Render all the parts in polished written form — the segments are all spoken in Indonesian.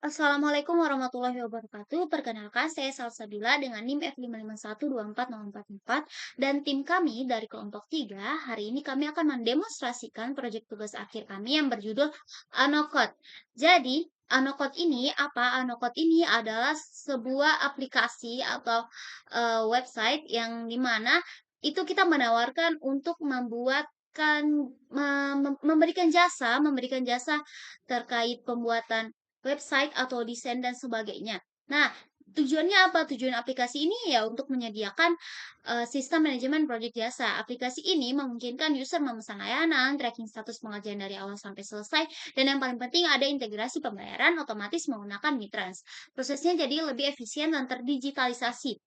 Assalamualaikum warahmatullahi wabarakatuh. Perkenalkan, saya Salsabila dengan NIM F551240444 dan tim kami dari kelompok 3. Hari ini kami akan mendemonstrasikan proyek tugas akhir kami yang berjudul Anokot. Jadi, Anokot ini apa? Anokot ini adalah sebuah aplikasi atau website yang dimana itu kita menawarkan untuk memberikan jasa terkait pembuatan website atau desain dan sebagainya. Nah, tujuannya apa? Tujuan aplikasi ini ya untuk menyediakan sistem manajemen proyek jasa. Aplikasi ini memungkinkan user memesan layanan, tracking status pengerjaan dari awal sampai selesai, dan yang paling penting ada integrasi pembayaran otomatis menggunakan Mitrans. Prosesnya jadi lebih efisien dan terdigitalisasi.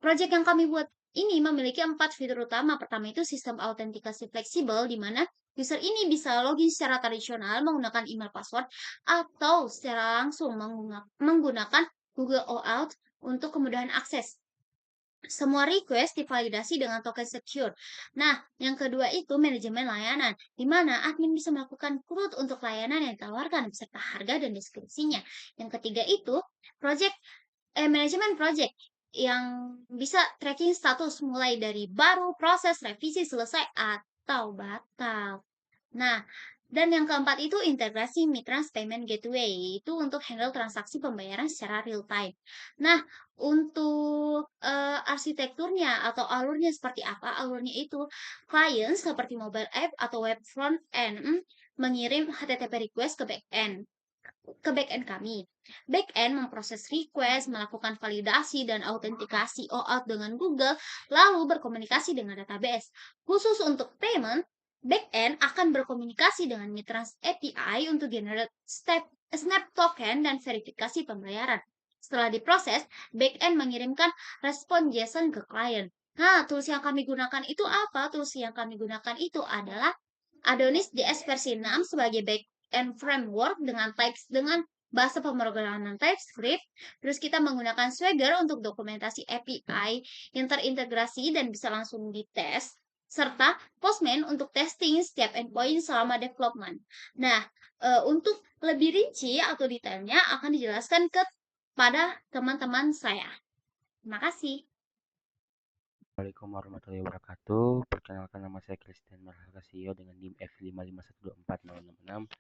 Proyek yang kami buat ini memiliki 4 fitur utama. Pertama itu sistem autentikasi fleksibel, di mana user ini bisa login secara tradisional menggunakan email password atau secara langsung menggunakan Google OAuth untuk kemudahan akses. Semua request divalidasi dengan token secure. Nah, yang kedua itu manajemen layanan, di mana admin bisa melakukan CRUD untuk layanan yang ditawarkan beserta harga dan deskripsinya. Yang ketiga itu manajemen project yang bisa tracking status mulai dari baru, proses, revisi, selesai, atau batal. Nah, dan yang keempat itu integrasi Mitrans Payment Gateway, itu untuk handle transaksi pembayaran secara real time. Nah, untuk arsitekturnya atau alurnya seperti apa? Alurnya itu klien seperti mobile app atau web front end mengirim HTTP request ke backend kami. Backend memproses request, melakukan validasi dan autentikasi OAuth dengan Google, lalu berkomunikasi dengan database. Khusus untuk payment, backend akan berkomunikasi dengan Mitrans API untuk generate snap token dan verifikasi pembayaran. Setelah diproses, backend mengirimkan respon JSON ke klien. Nah, tools yang kami gunakan itu apa? Tools yang kami gunakan itu adalah Adonis JS versi 6 sebagai backend framework dengan bahasa pemrograman TypeScript. Terus kita menggunakan Swagger untuk dokumentasi API yang terintegrasi dan bisa langsung dites, serta Postman untuk testing setiap endpoint selama development. Nah, untuk lebih rinci atau detailnya akan dijelaskan kepada teman-teman saya. Terima kasih. Assalamualaikum warahmatullahi wabarakatuh. Perkenalkan nama saya Christian Marhakasio dengan NIM F5512406.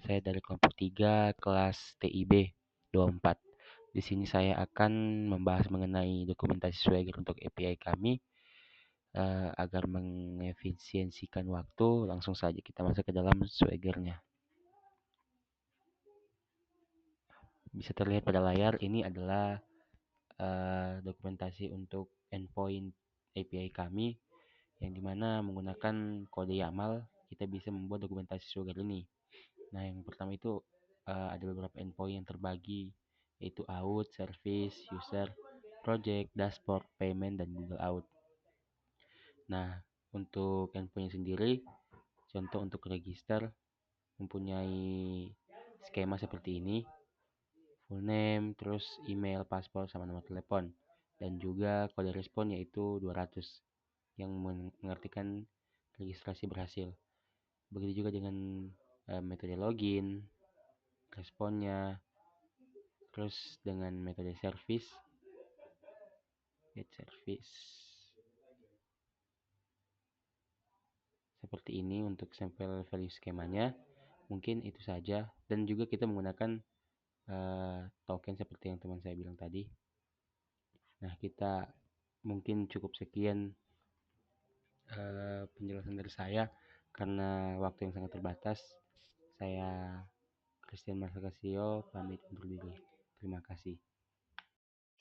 Saya dari kelompok 3 kelas TIB 24. Di sini saya akan membahas mengenai dokumentasi Swagger untuk API kami agar mengefisiensikan waktu. Langsung saja kita masuk ke dalam Swaggernya. Bisa terlihat pada layar ini adalah dokumentasi untuk endpoint API kami yang dimana menggunakan kode YAML kita bisa membuat dokumentasi Swagger ini. Nah, yang pertama itu ada beberapa endpoint yang terbagi yaitu out, service, user, project, dashboard, payment, dan Google Out. Nah, untuk endpoint sendiri, contoh untuk register mempunyai skema seperti ini, full name, terus email, paspor, sama nomor telepon, dan juga kode respon yaitu 200 yang mengartikan registrasi berhasil. Begitu juga dengan metode login, responnya, terus dengan metode service, get service. Seperti ini untuk sampel value skemanya. Mungkin itu saja. Dan juga kita menggunakan token seperti yang teman saya bilang tadi. Nah, kita mungkin cukup sekian penjelasan dari saya karena waktu yang sangat terbatas. Saya Christian Marcasio pamit undur diri. Terima kasih.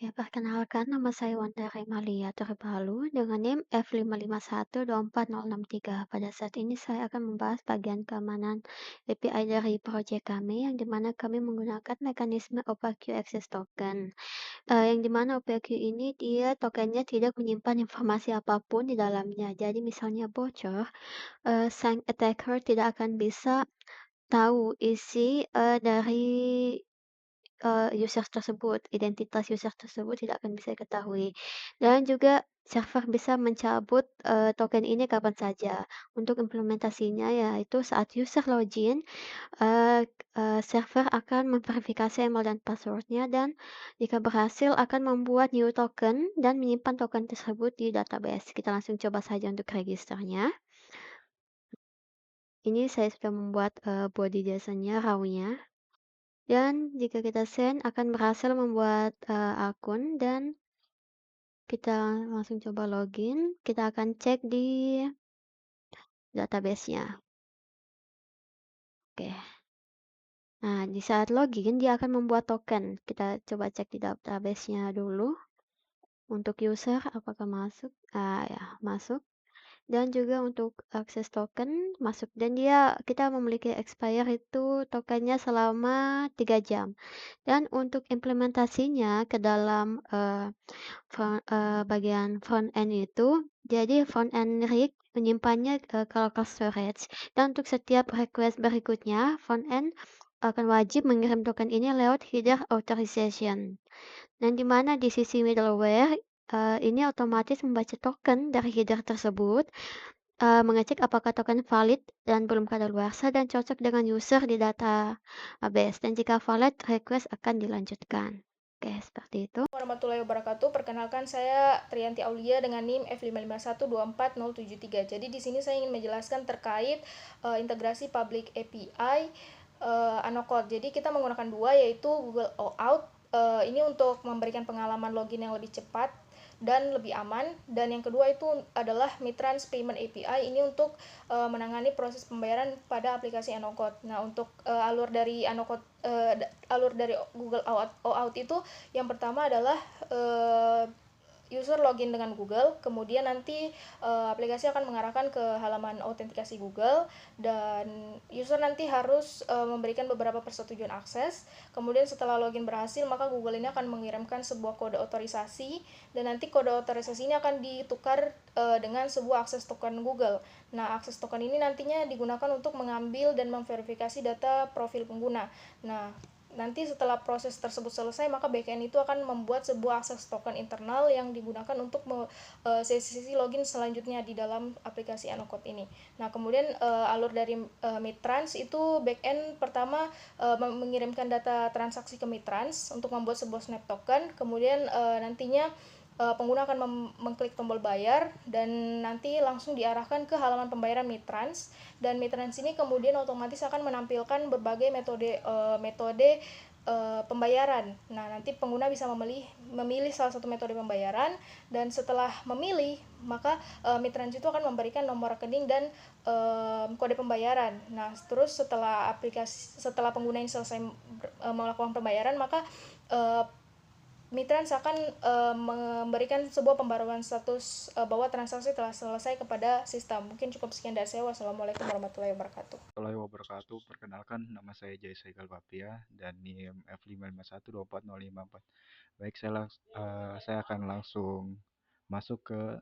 Ya, perkenalkan nama saya Wandari Malia Terbalu dengan NIM F5512403. Pada saat ini saya akan membahas bagian keamanan API dari proyek kami, yang dimana kami menggunakan mekanisme OpenQ Access Token. Yang dimana OpenQ ini dia tokennya tidak menyimpan informasi apapun di dalamnya. Jadi misalnya bocor, sang attacker tidak akan bisa tahu isi dari user tersebut, identitas user tersebut tidak akan bisa diketahui. Dan juga server bisa mencabut, token ini kapan saja. Untuk implementasinya yaitu saat user login, eee server akan memverifikasi email dan password-nya dan jika berhasil akan membuat new token dan menyimpan token tersebut di database. Kita langsung coba saja untuk registernya. Ini saya sudah membuat, body JSON-nya, raw-nya. Dan jika kita send akan berhasil membuat, akun dan kita langsung coba login, kita akan cek di database-nya. Oke. Nah, di saat login dia akan membuat token. Kita coba cek di database-nya dulu untuk user apakah masuk. Ah, ya, masuk. Dan juga untuk akses token masuk dan kita memiliki expire itu tokennya selama 3 jam. Dan untuk implementasinya ke dalam, bagian front end itu, jadi front end rig menyimpannya, ke local storage dan untuk setiap request berikutnya, front end akan wajib mengirim token ini lewat header authorization. Dan di mana di sisi middleware, ini otomatis membaca token dari header tersebut, mengecek apakah token valid dan belum kadaluarsa dan cocok dengan user di database dan jika valid, request akan dilanjutkan. Oke, seperti itu. Warahmatullahi wabarakatuh. Perkenalkan saya Triyanti Aulia dengan NIM F55124073. Jadi di sini saya ingin menjelaskan terkait integrasi public API Anocode. Jadi kita menggunakan dua yaitu Google OAuth. Ini untuk memberikan pengalaman login yang lebih cepat dan lebih aman, dan yang kedua itu adalah Mitrans Payment API. Ini untuk menangani proses pembayaran pada aplikasi Anocode. Nah, untuk alur dari Anocode alur dari Google OAuth itu yang pertama adalah user login dengan Google, kemudian nanti aplikasi akan mengarahkan ke halaman autentikasi Google dan user nanti harus memberikan beberapa persetujuan akses. Kemudian setelah login berhasil, maka Google ini akan mengirimkan sebuah kode otorisasi dan nanti kode otorisasi ini akan ditukar dengan sebuah akses token Google. Nah, akses token ini nantinya digunakan untuk mengambil dan memverifikasi data profil pengguna. Nah, nanti setelah proses tersebut selesai, maka backend itu akan membuat sebuah akses token internal yang digunakan untuk sesi login selanjutnya di dalam aplikasi Anocode ini. Nah, kemudian alur dari Mitrans itu backend pertama mengirimkan data transaksi ke Mitrans untuk membuat sebuah snap token, kemudian nantinya pengguna akan mengklik tombol bayar dan nanti langsung diarahkan ke halaman pembayaran Mitrans, dan Mitrans ini kemudian otomatis akan menampilkan berbagai metode pembayaran. Nah, nanti pengguna bisa memilih salah satu metode pembayaran dan setelah memilih maka Mitrans itu akan memberikan nomor rekening dan kode pembayaran. Nah, terus setelah pengguna ini selesai melakukan pembayaran, maka Mitrans akan memberikan sebuah pembaruan status bahwa transaksi telah selesai kepada sistem. Mungkin cukup sekian dari saya. Wassalamualaikum warahmatullahi wabarakatuh. Warahmatullahi wabarakatuh. Perkenalkan, nama saya Jai Saigal Papia dan NIM F55124054. Baik, saya akan langsung masuk ke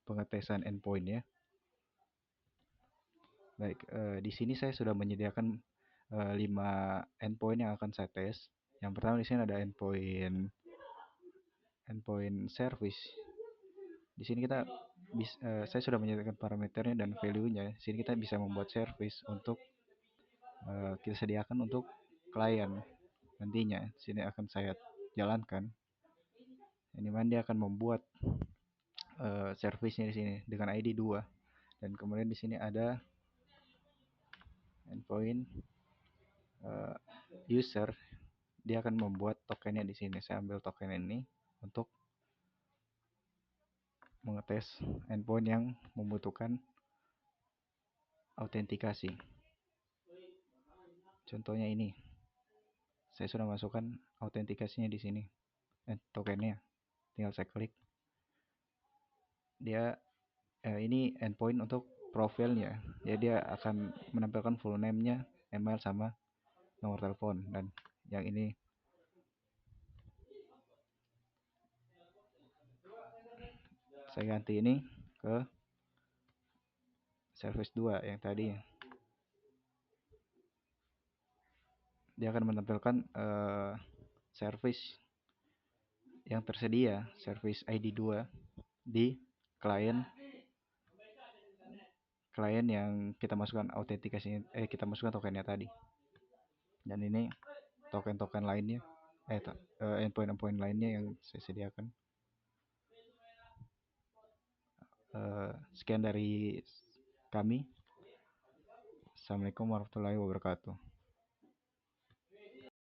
pengetesan endpoint ya. Baik, di sini saya sudah menyediakan 5 endpoint yang akan saya tes. Yang pertama di sini ada endpoint service. Di sini saya sudah menyediakan parameternya dan value-nya. Di sini kita bisa membuat service untuk kita sediakan untuk klien nantinya. Di sini akan saya jalankan. Ini mana dia akan membuat service-nya di sini dengan ID 2. Dan kemudian di sini ada endpoint user, dia akan membuat tokennya di sini. Saya ambil token ini untuk mengetes endpoint yang membutuhkan autentikasi. Contohnya ini. Saya sudah masukkan autentikasinya di sini. Tokennya. Tinggal saya klik. Ini endpoint untuk profilnya. Jadi dia akan menampilkan full name-nya, email sama nomor telepon, dan yang ini saya ganti ini ke service 2 yang tadi. Dia akan menampilkan service yang tersedia, service ID 2 di klien yang kita masukkan kita masukkan tokennya tadi. Dan ini token-token lainnya, endpoint lainnya yang saya sediakan. Sekian dari kami. Assalamualaikum warahmatullahi wabarakatuh.